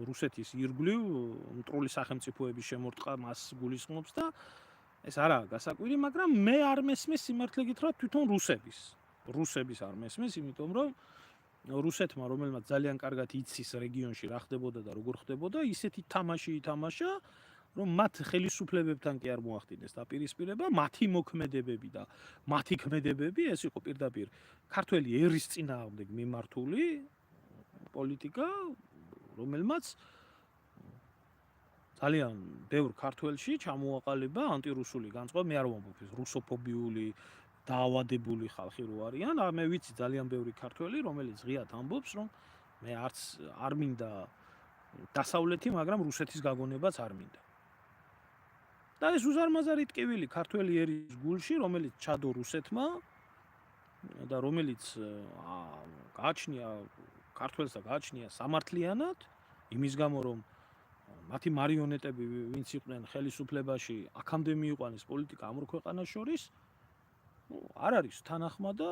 რუსეთის ირგვლივ მტრული სახელმწიფოების შემორტყა მას გულისხმობს და ეს არაა გასაკვირი, მაგრამ მე არ მესმის სიმართლე გითხრათ თვითონ რუსების არ მესმის, იმიტომ რომ რუსეთმა რომელმაც ძალიან კარგად იცის რეგიონში რა ხდებოდა და როგორ ხდებოდა, ისეთი თამაში ითამაშა, რომ მათ ხელისუფლებებთან კი არ მოახდინეს დაპირისპირება, მათი მოქმედებები და მათი ქმედებები ეს იყო პირდაპირ ქართველი ერის წინააღმდეგ მიმართული პოლიტიკა, რომელმაც ძალიან ბევრ ქართველში ჩამოაყალიბა ანტირუსული განწყობა, მე არ ვამბობ ეს რუსოფობიული დაავადებული ხალხი რო არიან, მე ვიცი ძალიან ბევრი ქართველი, რომელიც ღიად ამბობს, რომ მე არც არ მინდა დასავლეთი, მაგრამ რუსეთის გაგონებაც არ მინდა. და ეს უზარმაზარი ტკივილი ქართველი ერის გულში, რომელიც ჩადო რუსეთმა და რომელიც გააჩნია ქართველს და გააჩნია სამართლიანად, იმის გამო რომ მათი მარიონეტები ვინც იყვნენ ხელისუფლებაში, აქამდე მიიყვანეს პოლიტიკა ამ ორ ქვეყანას შორის, არ არის თანახმა და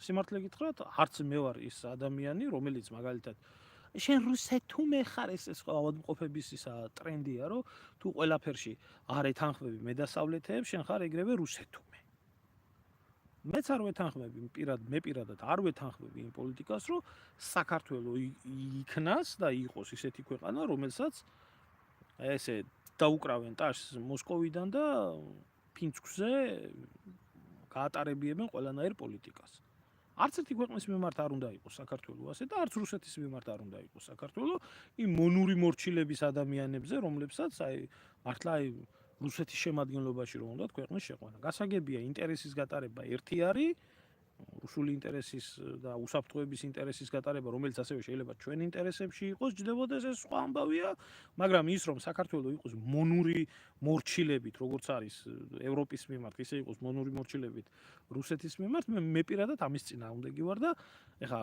სიმართლე გითხრათ, არც მე ვარ ის ადამიანი, რომელიც მაგალითად შენ რუსეთუმე ხარ, ეს ავადმყოფების ისა ტრენდია, რომ თუ ყველაფერში არ ეთანხმები მედასავლეთეებს, შენ ხარ ეგრევე რუსეთუმე. მეც არ ვეთანხმები მე პირადად არ ვეთანხმები იმ პოლიტიკას, რომ საქართველო იქნას და იყოს ისეთი ქვეყანა, რომელსაც ესე დაუკრავენ ტაშს მოსკოვიდან და ფინსკზე გაატარებიებენ ყველანაირ პოლიტიკას. არც ერთი ქვეყნის მიმართ არ უნდა იყოს საქართველო ასე და არც რუსეთის მიმართ არ უნდა იყოს საქართველო იმ მონური მორჩილების ადამიანებზე, რომლებსაც მართლა რუსეთის შემადგენლობაში რომ უნდათ ქვეყნის შეყვანა. გასაგებია ინტერესის გატარება ერთი არის, რუსული ინტერესის და უსაფრთხოების ინტერესის გატარება, რომელიც ასევე შეიძლება ჩვენ ინტერესებში იყოს, ჯდებოდეს ეს სხვა ამბავია, მაგრამ ის რომ საქართველო იყოს მონური მორჩილებით, როგორც არის ევროპის მიმართ, ისე იყოს მონური მორჩილებით რუსეთის მიმართ, მე პირადად ამის წინააღმდეგი ვარ და ეხლა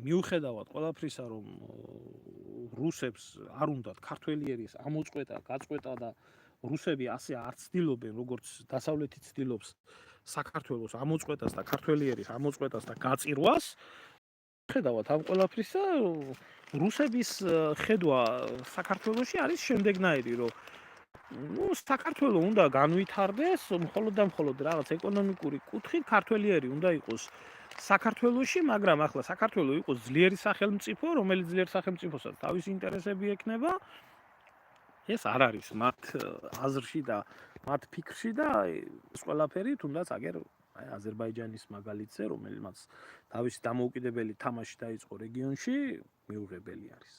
მიუხედავად ყველაფრისა, რომ რუსებს არ უნდათ ქართველი ერის ამოწყვეტა, გაწყვეტა და რუსები ასე არ ცდილობენ, როგორც დასავლეთი ცდილობს საქართველოს ამოწყვეტას და ქართველი ერის ამოწყვეტას და გაწირვას, ხედავთ ამ ყველაფრისა, რუსების ხედვა საქართველოში არის შემდეგნაირი, რომ საქართველო უნდა განვითარდეს, მხოლოდ და მხოლოდ რაღაც ეკონომიკური კუთხით ქართველი ერი უნდა იყოს საქართველოში, მაგრამ ახლა საქართველო იყოს ძლიერი სახელმწიფო, რომელიც ძლიერ სახელმწიფოსაც თავისი ინტერესები ექნება, ეს არ არის მათ აზრში და მათ ფიქრში და ეს ყველაფერი თუნდაც აგერ აზერბაიჯანის მაგალითზე, რომელმაც თავისი დამოუკიდებელი თამაში დაიწყო რეგიონში, მიუღებელი არის.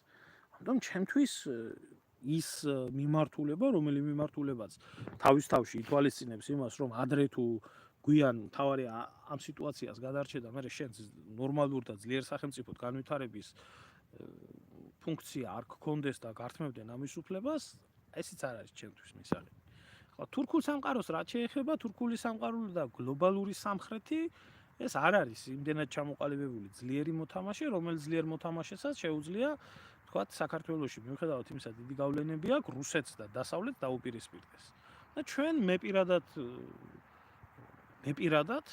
ამიტომ ჩემთვის ის მიმართულება, რომელი მიმართულებაც თავის თავში ითვალისწინებს იმას, რომ ადრე თუ გვიან თავარი ამ სიტუაციას გადარჩე და მე შენ ნორმალურ და ძლიერ სახელმწიფოდ განვითარების ფუნქცია არ გქონდეს და გართმევდნენ ამის უფლებას, ესეც არ არის ჩემთვის მისაღები. ხო, თურქულ სამყაროს რაც შეეხება, თურქული სამყარო და გლობალური სამხრეთი, ეს არ არის იმდენად ჩამოყალიბებული ძლიერი მოთამაშე, რომელიც ძლიერ მოთამაშესაც შეუძლია თქვათ საქართველოში მიუხედავად იმისა დიდი გავლენები აქვს რუსეთს და დასავლეთს დაუპირისპირდეს. და ჩვენ მე პირადად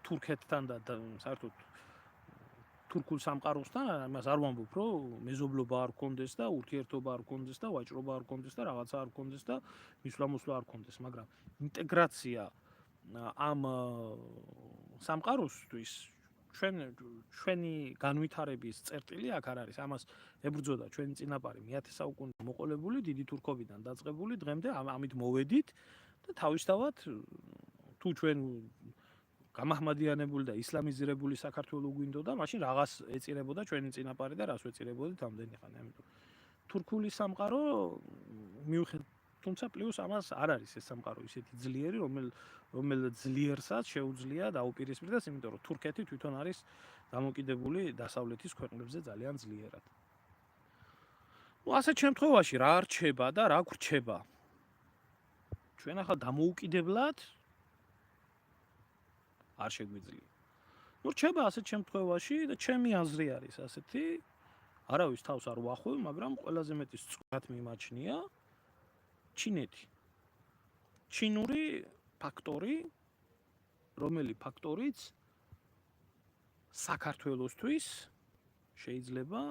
თურქეთთან და საერთოდ თურქულ სამყაროსთან ამას არ ვამბობ, რომ მეზობლობა არ გქონდეს და ურთიერთობა არ გქონდეს და ვაჭრობა არ გქონდეს და რაღაცა არ გქონდეს და მისვლა-მოსვლა არ გქონდეს, მაგრამ ინტეგრაცია ამ სამყაროსთვის ჩვენი განვითარების წერტილი აქ არ არის. ამას ებრძოდა ჩვენი წინაპარი მე-10 საუკუნეში მოყოლებული დიდი თურქობიდან დაწყებული დღემდე ამით მოვედით და თავისთავად თუ ჩვენ გამაჰმადიანებული და ისლამიზირებული საქართველო გვინდოდა, მაშინ რაღაც ეწირებოდა ჩვენი წინაპარი და რას ვეწირებოდით ამდენი ხანი. ამიტომ თურქული სამყარო თუმცა პლუს ამას არ არის ეს სამყარო ისეთი ძლიერი, რომელიც ძლიერსაც შეუძლია დაუპირისპირდეს, იმიტომ რომ თურქეთი თვითონ არის დამოკიდებული დასავლეთის ქვეყნებზე ძალიან ძლიერად. ასეთ შემთხვევაში რა რჩება და რა გვრჩება? ჩვენ ახლა დამოუკიდებლად არ შეგვიძლია. რჩება ასეთ შემთხვევაში და ჩემი აზრი არის ასეთი, არავის თავს არ ვახვევ, მაგრამ ყველაზე მეტი სწორად მიმაჩნია ჩინეთი. ჩინური ფაქტორი, რომელი ფაქტორიც საქართველოსთვის შეიძლება